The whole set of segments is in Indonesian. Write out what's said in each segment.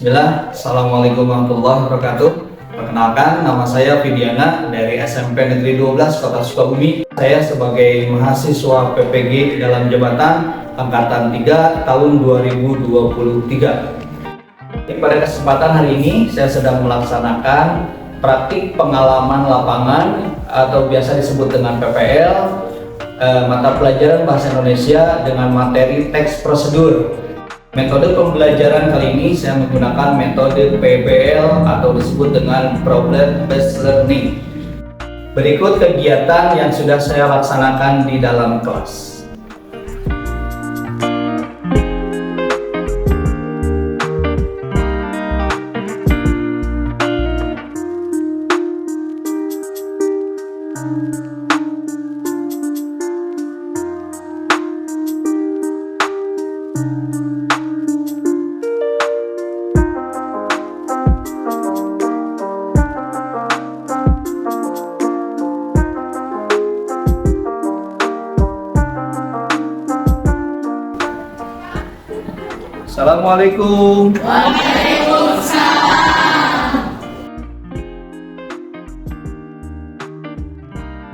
Bismillah, Assalamualaikum warahmatullahi wabarakatuh. Perkenalkan, nama saya Vidiana dari SMP Negeri 12 Kota Sukabumi. Saya sebagai mahasiswa PPG dalam jabatan Angkatan 3 tahun 2023. Pada kesempatan hari ini, saya sedang melaksanakan praktik pengalaman lapangan atau biasa disebut dengan PPL, mata pelajaran Bahasa Indonesia dengan materi teks prosedur. Metode pembelajaran kali ini saya menggunakan metode PBL atau disebut dengan Problem Based Learning. Berikut kegiatan yang sudah saya laksanakan di dalam kelas. Assalamualaikum. Waalaikumsalam.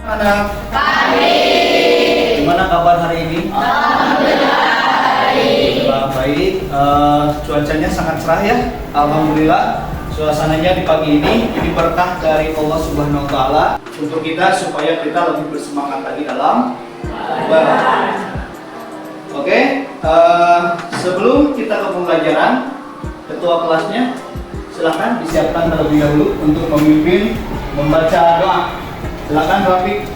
Anak. Baik. Gimana kabar hari ini? Alhamdulillah baik. Baik. Cuacanya sangat cerah ya. Alhamdulillah. Suasananya di pagi ini berkah dari Allah Subhanahu Wa Taala untuk kita supaya kita lebih bersemangat lagi dalam belajar. Oke, sebelum kita ke pembelajaran, ketua kelasnya silakan disiapkan terlebih dahulu untuk memimpin membaca doa. Silakan Rafiq.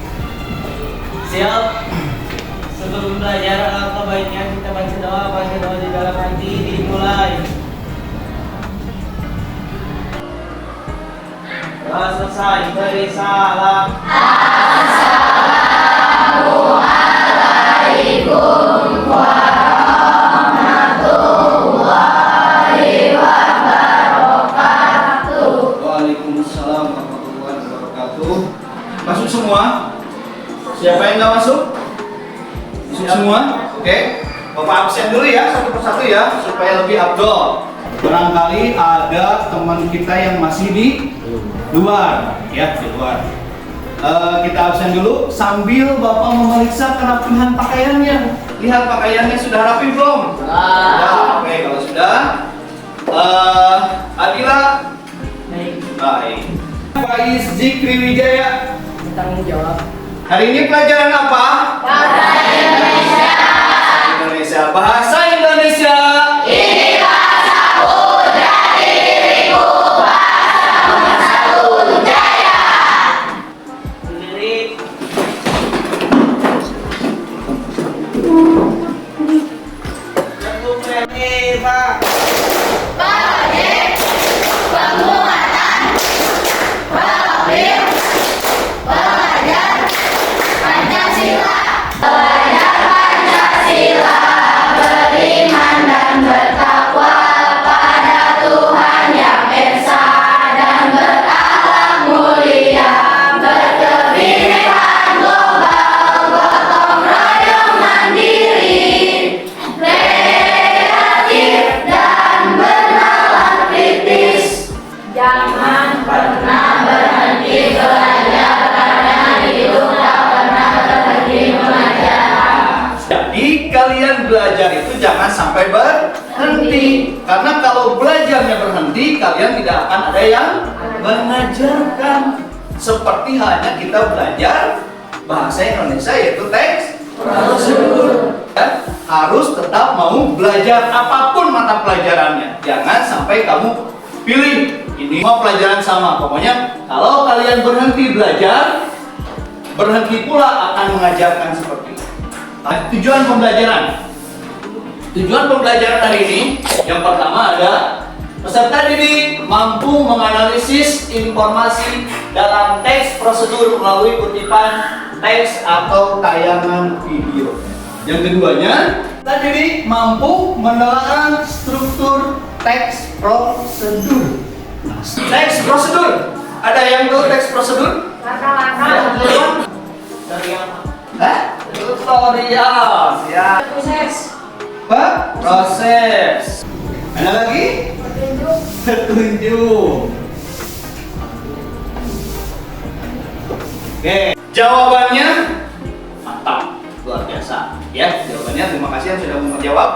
Siap. Sebelum belajar alangkah baiknya kita baca doa di dalam hati. Dimulai. Doa selesai. Beri salam. Assalamualaikum warahmatullahi wabarakatuh. Waalaikumsalam warahmatullahi wabarakatuh. Masuk semua? Siapa yang nggak masuk? Masuk semua? Oke. Bapak absen dulu ya satu persatu ya supaya lebih afdol. Barangkali ada teman kita yang masih di luar, ya di luar. Kita absen dulu sambil Bapak memeriksa kerapihan pakaiannya. Lihat pakaiannya sudah rapi belum? Sudah. Oke, kalau sudah, Adila. Baik. Faiz Zikri Wijaya. Bertanggung jawab. Hari ini pelajaran apa? Bahasa Indonesia. Indonesia. Bahasa Indonesia. Ini bahasaku dari diriku. Bahasa nomor 1 Jaya. Berdiri. Cukup ready, Pak. Baik. Penguatan. Mobil. Belajar Pancasila. Belajar Pancasila. Beriman dan bertakwa pada Tuhan yang Esa dan berakhlak mulia. Berkebinekaan global, gotong royong mandiri, kreatif dan bernalar kritis. Jangan pernah berhenti belajar karena hidup tak pernah berhenti belajar. Jadi kalian belajar itu jangan sampai berhenti. Karena kalau belajarnya berhenti, kalian tidak akan ada yang mengajarkan. Seperti halnya kita belajar bahasa Indonesia yaitu teks prosedur. Harus tetap mau belajar apapun mata pelajarannya. Jangan sampai kamu pilih ini mau pelajaran sama. Pokoknya kalau kalian berhenti belajar, berhenti pula akan mengajarkan seperti itu. Tujuan pembelajaran. Tujuan pembelajaran hari ini yang pertama ada peserta didik mampu menganalisis informasi dalam teks prosedur melalui kutipan teks atau tayangan video. Yang keduanya, peserta didik mampu menelaah struktur teks prosedur. Teks prosedur. Ada yang tahu teks prosedur? Langkah-langkah. Dari apa? Tutorial. Ya. Proses. Proses. Ada lagi? Petunjuk. Setuju. Oke, jawabannya mantap, luar biasa. Ya, jawabannya terima kasih yang sudah menjawab.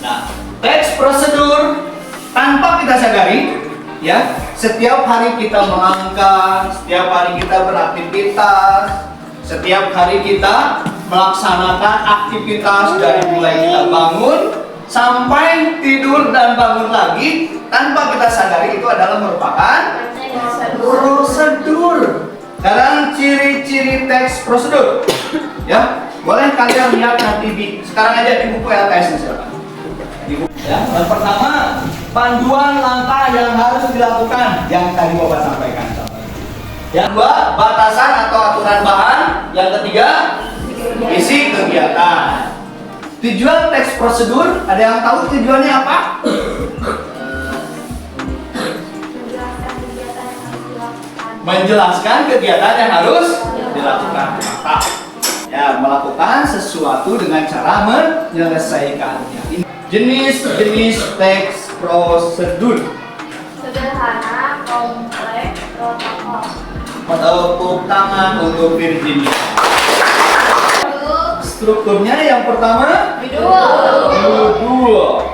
Nah, teks prosedur tanpa kita sadari, ya, setiap hari kita melangkah, setiap hari kita beraktivitas, setiap hari kita melaksanakan aktivitas dari mulai kita bangun sampai tidur dan bangun lagi tanpa kita sadari itu adalah merupakan prosedur. Sekarang ciri-ciri teks prosedur, ya, boleh kalian lihat nanti sekarang aja di buku LKS silakan. Di buku, ya. Yang pertama, panduan langkah yang harus dilakukan yang tadi Bapak sampaikan. Yang kedua, batasan atau aturan bahan. Yang ketiga, isi kegiatan. Tujuan teks prosedur, ada yang tahu tujuannya apa? Menjelaskan kegiatan yang harus dilakukan. Mantap. Ya, melakukan sesuatu dengan cara menyelesaikannya. Jenis-jenis teks prosedur. Sederhana, kompleks, protokol. Tepuk tangan untuk Virginia. Strukturnya yang pertama judul.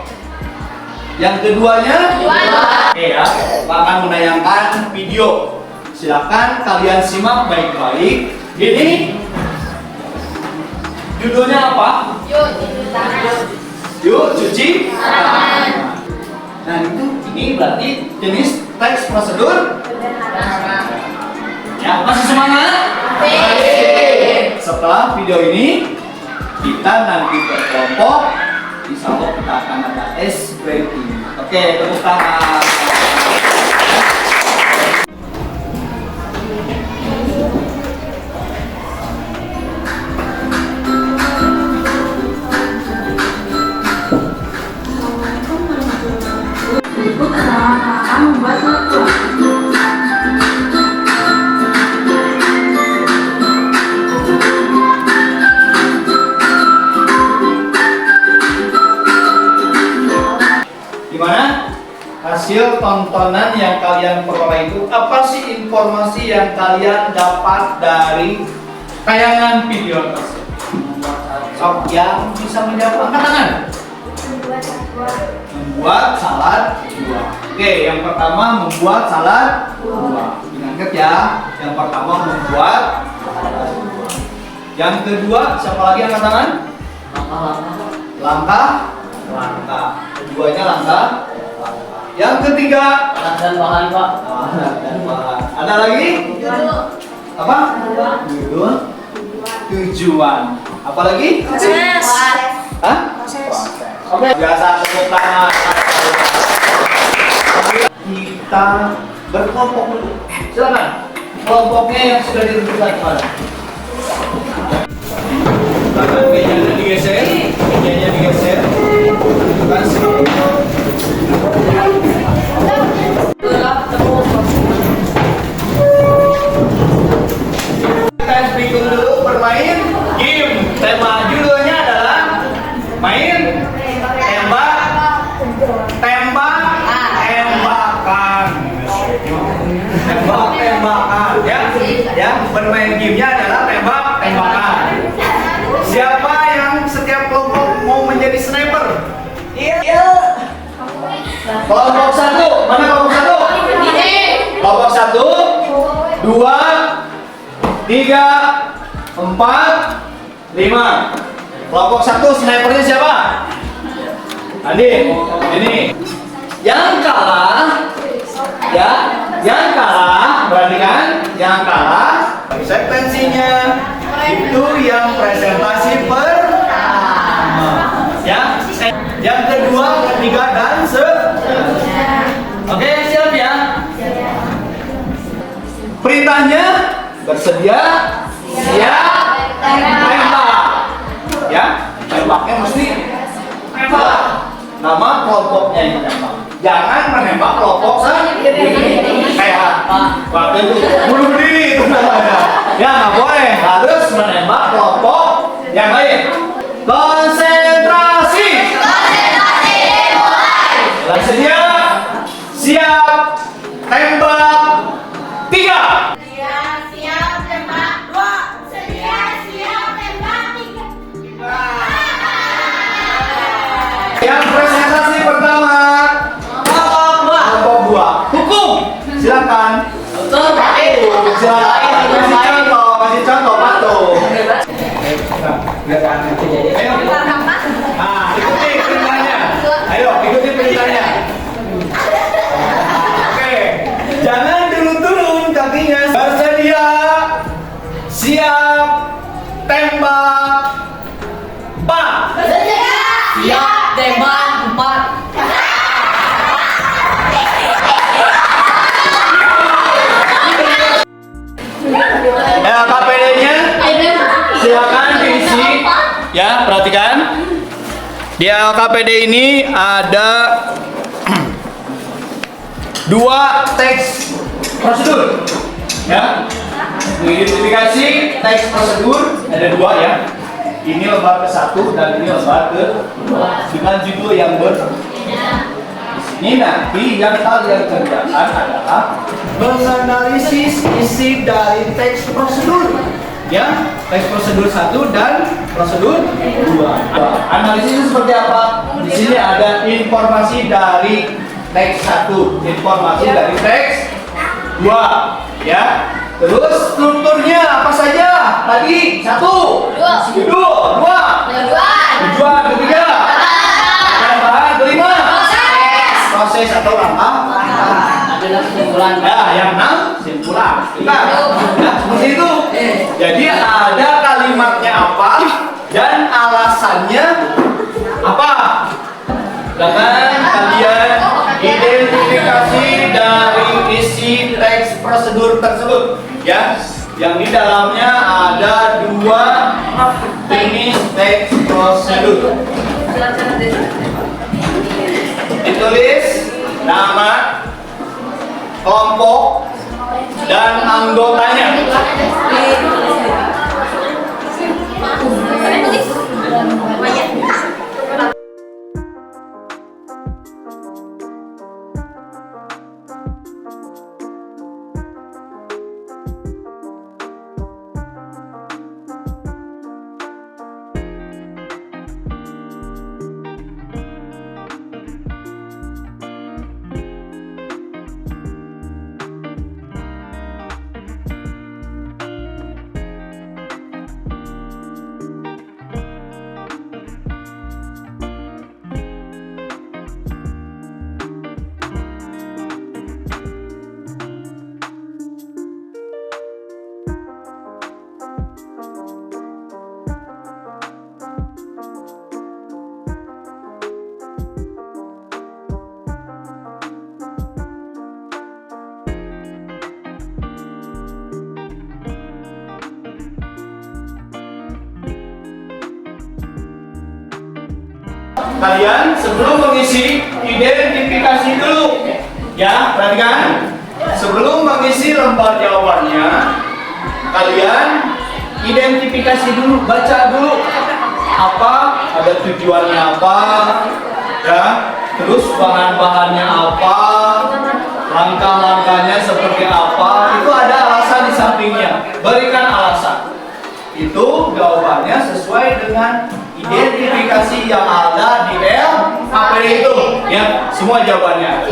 Yang keduanya oke ya, akan menayangkan video. Silakan kalian simak baik-baik. Ini judulnya apa? Yuk cuci tangan. Nah ini berarti jenis teks prosedur. Ya, masih semangat? Setelah video ini kita nanti berkelompok, insya Allah kita akan ada ice breaking. Oke, tepuk tangan. Gimana hasil tontonan yang kalian peroleh itu? Apa sih informasi yang kalian dapat dari tayangan video tersebut? Sok yang bisa menjawab, angkat tangan. Membuat salad buah. Oke, yang pertama membuat salad buah. Ingat ya, yang pertama membuat salad buah. Yang kedua, siapa lagi angkat tangan? Langkah. Keduanya langkah. Yang ketiga, Alat dan bahan, Pak. alat dan bahan. Ada lagi? Apa? Judul. Tujuan. Apa lagi? Hah? Oke. Biasa tepuk tangan. Kita berkelompok dulu. Silakan. Kelompoknya yang sudah ditentukan kemarin. Mejanya digeser, mejanya digeser. Kita speaker dulu bermain game. Tema judulnya adalah main tembakan ya, bermain gamenya adalah tembakan. Siapa yang setiap kelompok mau menjadi sniper? Iya. Kelompok satu, mana kelompok satu? Kelompok 1, 2, 3, 4, 5. Kelompok 1 snipernya siapa? Andi, ini. Yang kalah, ya, yang kalah, berarti kan? Yang kalah, segmentasinya itu yang presentasi pertama, ya. Yang kedua, ketiga, dan seterusnya. Oke, siap ya? Perintahnya bersedia, siap, tembak. Ya, tembaknya mesti tembak. Nama kelompoknya yang menembak. Jangan menembak kelompok sendiri. Kayak waktu itu bunuh diri itu namanya. Ya nggak boleh, harus menembak kelompok yang lain. Konsentrasi. Mulai. Sedia, siap. tembak 3. Sedia, siap, tembak 2. Sedia, siap, tembak 3. Yang presentasi pertama kelompok 2. Hukum. Silakan. Kasih contoh patung. Ayo. Ikuti perintahnya. Ayo, ikuti perintahnya. Oke. Jangan turun-turun kakinya. Bersedia. Siap. Tembak. 4. Siap, tembak 4. KPD-nya silakan diisi. Ya, perhatikan. Di LKPD ini ada 2 teks prosedur. Ya. Identifikasi teks prosedur ada 2 ya. Ini lembar ke-1 dan ini lembar ke-2 dengan judul yang berbeda. Ini nanti yang kalian kerjakan adalah menganalisis isi dari teks prosedur. Ya, teks prosedur 1 dan prosedur 2. Analisisnya seperti apa? Di sini ada informasi dari teks 1, informasi dari teks 2, ya. Terus strukturnya apa saja? Tadi 1, judul, 2, tujuan, ketiga, dan bahan, kelima, proses atau langkah. Adalah kesimpulan. Ya, yang 6 simpulan. Nah, seperti itu. Jadi ada kalimatnya apa dan alasannya apa. Dengan kalian identifikasi dari isi teks prosedur tersebut, ya. Yang di dalamnya ada 2 jenis teks prosedur. Ditulis nama kelompok dan anggotanya. Kalian sebelum mengisi identifikasi dulu, ya, perhatikan. Sebelum mengisi lembar jawabannya, kalian identifikasi dulu, baca dulu apa, ada tujuannya apa, ya, terus bahan-bahannya apa, langkah-langkahnya seperti apa, itu ada alasan di sampingnya. Berikan alasan. Itu jawabannya sesuai dengan identifikasi yang ada di LKPD itu, ya, semua jawabannya.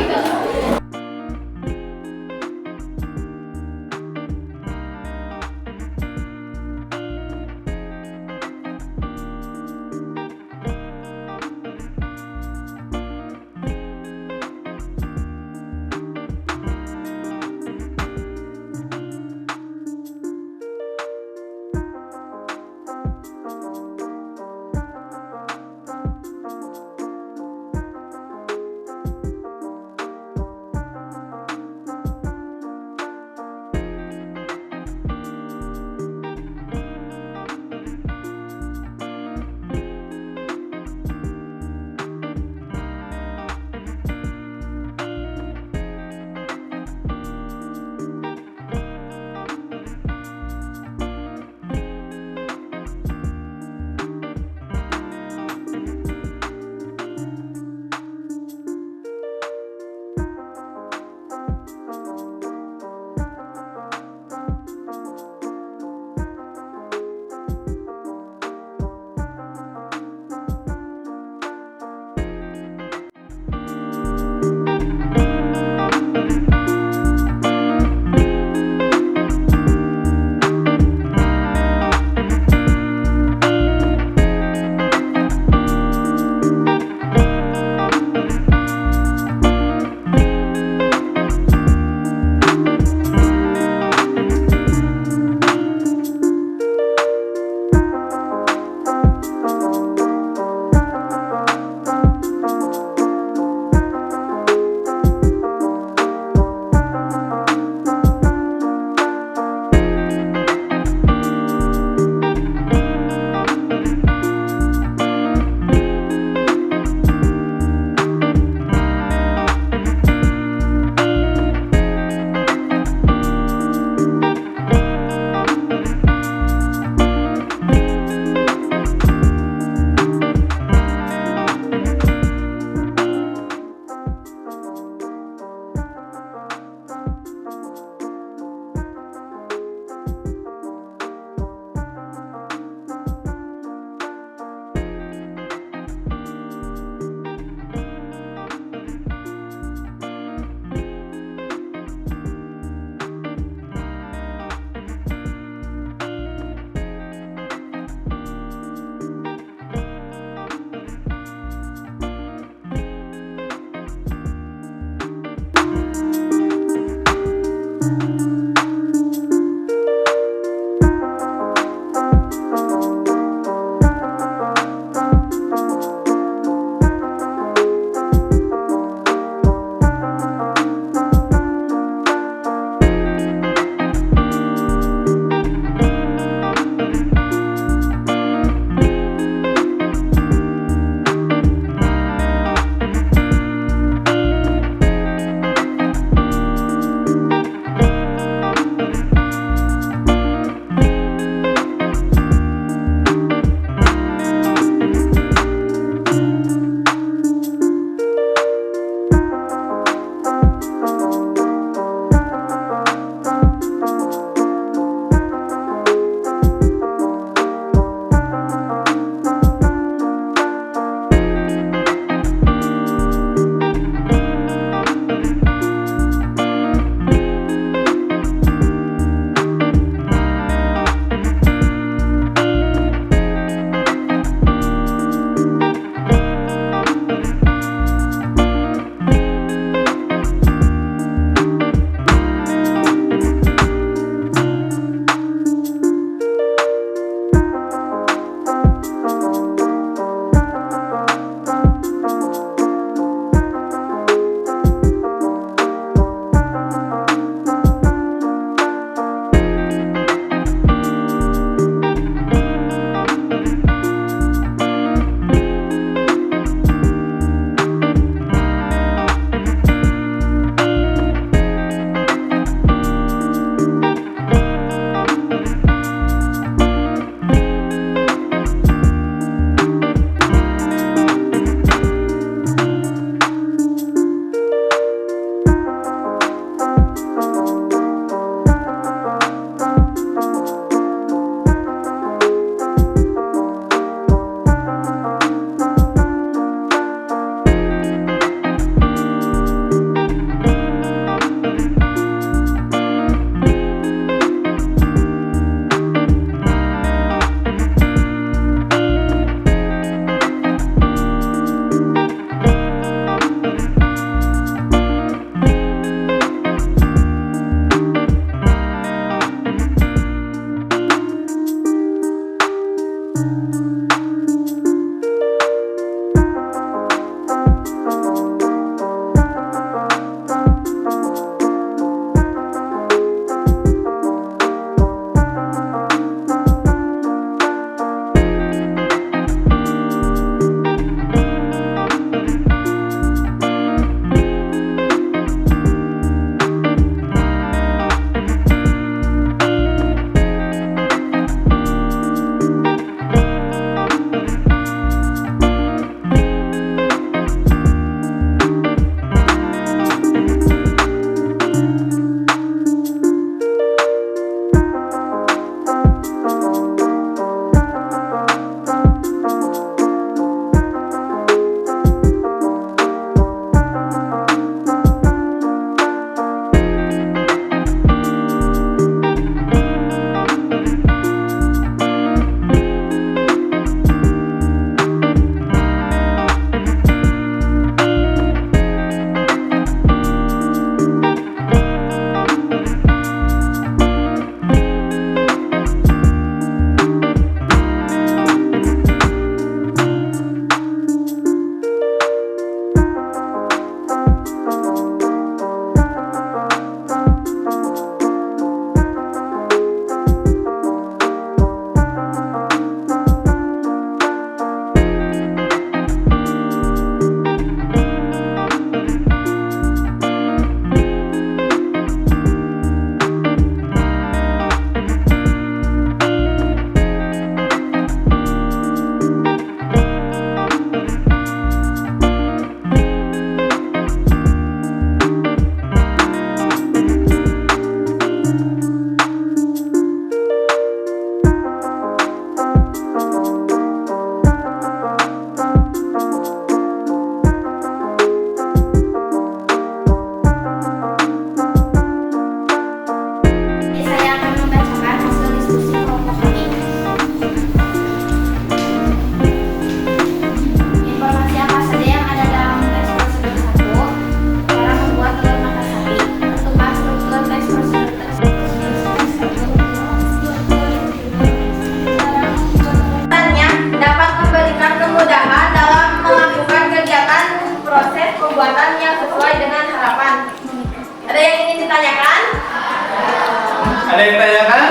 Ada yang tanyakan?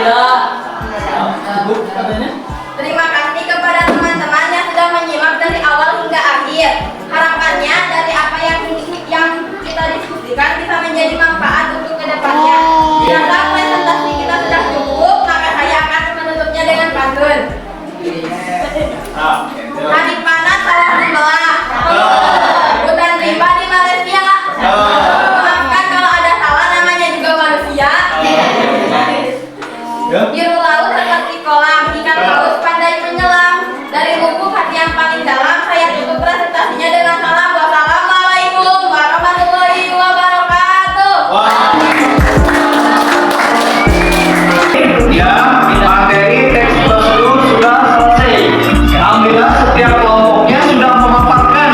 Ya. Ibu katanya? Terima kasih kepada teman-teman yang sudah menyimak dari awal hingga akhir. Harapannya dari apa yang kita diskusikan bisa menjadi manfaat untuk kedepannya. Bila presentasi kita sudah cukup, maka saya akan menutupnya dengan pantun. Hari panas saya sebelah. Hutan rimba di Malaysia. Maafkan kalau ada salah, namanya juga manusia. Biru laut seperti kolam, ikan paus pandai menyelam. Dari lubuk hati yang paling dalam, saya tutup presentasinya dengan salam. Wassalamualaikum warahmatullahi wabarakatuh. Ya, materi teks prosedur sudah selesai. Alhamdulillah setiap kelompoknya sudah memaparkan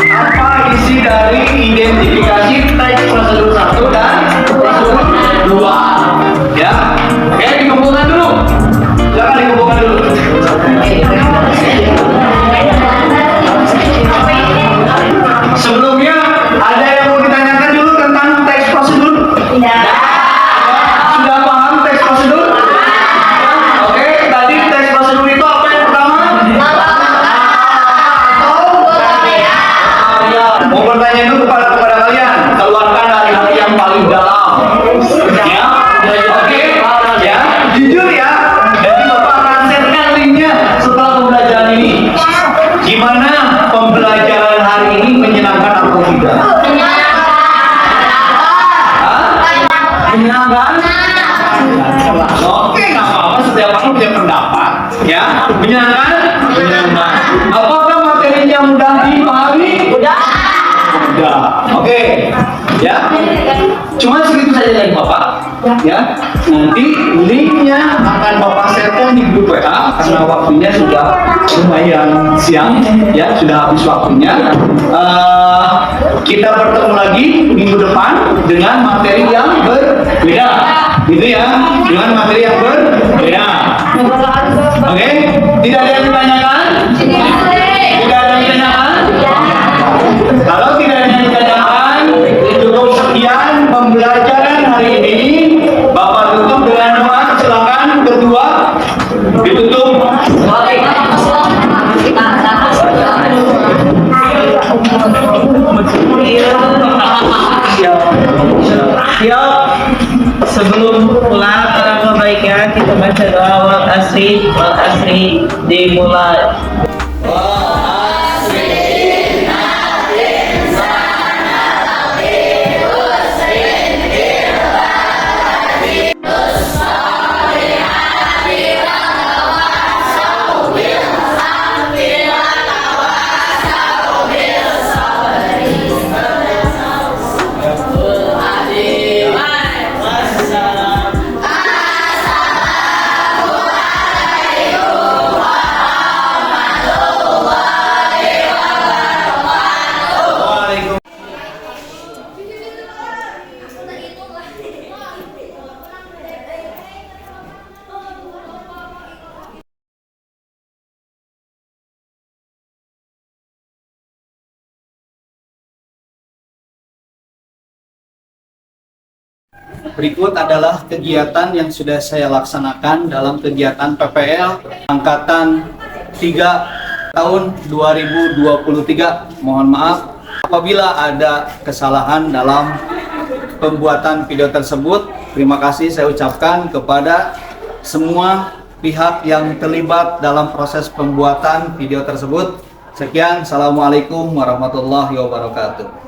apa isi dari identifikasi teks prosedur 1 dan prosedur 2. Ya, oke, dikumpulkan dulu. Silakan dikumpulkan dulu. Sebelumnya ada yang mau ditanyakan dulu tentang teks prosedur? Sudah paham teks prosedur? Oke, tadi teks prosedur itu apa yang pertama? Mau bertanya dulu kepada kalian, keluarkan dari hati yang paling dalam. Ya, oke, ya, jujur ya. Jadi Bapak akan share-kan linknya setelah pembelajaran ini. Gimana pembelajaran hari ini, menyenangkan atau tidak? Menyenangkan? Oke, nggak apa-apa, setiap orang punya pendapat. Ya, menyenangkan? Menyenangkan. Apakah materinya mudah dipahami? Mudah. Oke, ya. Cuma segitu saja dari Bapak. Ya, nanti linknya akan Bapak sharekan di grup WA karena waktunya sudah lumayan siang. Ya, sudah habis waktunya. Kita bertemu lagi minggu depan dengan materi yang berbeda, gitu ya, dengan materi yang berbeda. Oke, tidak ada yang ditanyakan? Tidak ada yang ditanyakan? Kalau tidak ada yang ditanyakan, cukup sekian pembelajaran hari ini. Bapak tutup dengan doa. Silakan berdua ditutup. Siap. Sebelum pulang alangkah baiknya kita baca doa wal asri dimulai. Berikut adalah kegiatan yang sudah saya laksanakan dalam kegiatan PPL Angkatan 3 tahun 2023. Mohon maaf apabila ada kesalahan dalam pembuatan video tersebut. Terima kasih saya ucapkan kepada semua pihak yang terlibat dalam proses pembuatan video tersebut. Sekian, Assalamualaikum warahmatullahi wabarakatuh.